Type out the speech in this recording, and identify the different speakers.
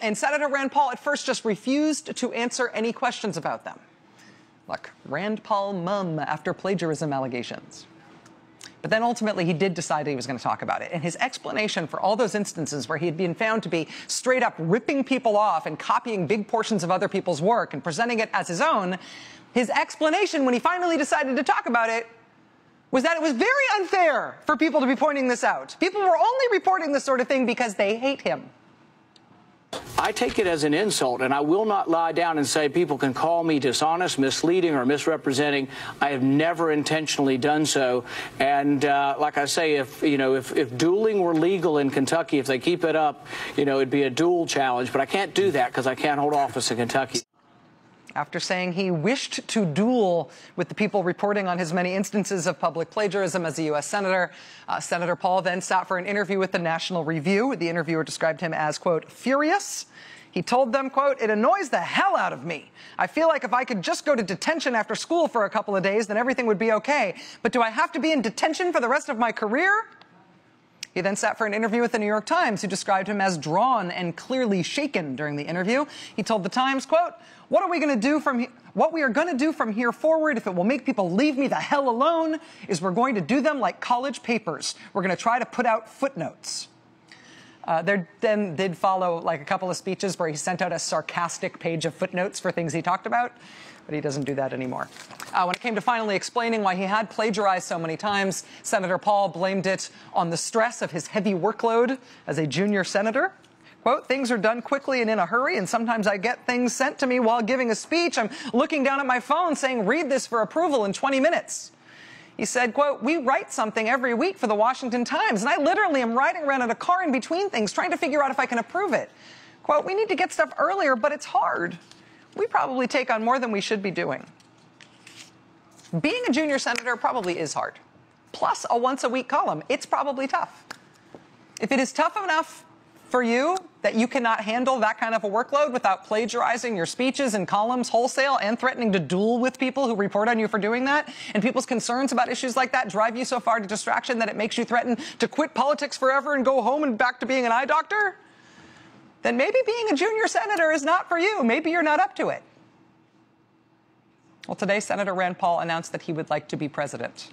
Speaker 1: And Senator Rand Paul at first just refused to answer any questions about them. Look, Rand Paul mum after plagiarism allegations. But then ultimately he did decide he was going to talk about it. And his explanation for all those instances where he had been found to be straight up ripping people off and copying big portions of other people's work and presenting it as his own, his explanation when he finally decided to talk about it was that it was very unfair for people to be pointing this out. People were only reporting this sort of thing because they hate him.
Speaker 2: I take it as an insult, and I will not lie down and say people can call me dishonest, misleading, or misrepresenting. I have never intentionally done so. And like I say, if dueling were legal in Kentucky, if they keep it up, it'd be a duel challenge. But I can't do that because I can't hold office in Kentucky.
Speaker 1: After saying he wished to duel with the people reporting on his many instances of public plagiarism as a U.S. Senator, Senator Paul then sat for an interview with the National Review. The interviewer described him as, quote, furious. He told them, quote, it annoys the hell out of me. I feel like if I could just go to detention after school for a couple of days, then everything would be okay. But do I have to be in detention for the rest of my career? He then sat for an interview with the New York Times, who described him as drawn and clearly shaken during the interview. He told the Times, quote, what we are going to do from here forward, if it will make people leave me the hell alone, is we're going to do them like college papers. We're going to try to put out footnotes. There then did follow like a couple of speeches where he sent out a sarcastic page of footnotes for things he talked about, but he doesn't do that anymore. When it came to finally explaining why he had plagiarized so many times, Senator Paul blamed it on the stress of his heavy workload as a junior senator. Quote, things are done quickly and in a hurry, and sometimes I get things sent to me while giving a speech. I'm looking down at my phone saying, read this for approval in 20 minutes. He said, quote, we write something every week for the Washington Times, and I literally am riding around in a car in between things trying to figure out if I can approve it. Quote, we need to get stuff earlier, but it's hard. We probably take on more than we should be doing. Being a junior senator probably is hard. Plus a once-a-week column. It's probably tough. If it is tough enough for you that you cannot handle that kind of a workload without plagiarizing your speeches and columns wholesale and threatening to duel with people who report on you for doing that, and people's concerns about issues like that drive you so far to distraction that it makes you threaten to quit politics forever and go home and back to being an eye doctor, then maybe being a junior senator is not for you. Maybe you're not up to it. Well, today, Senator Rand Paul announced that he would like to be president.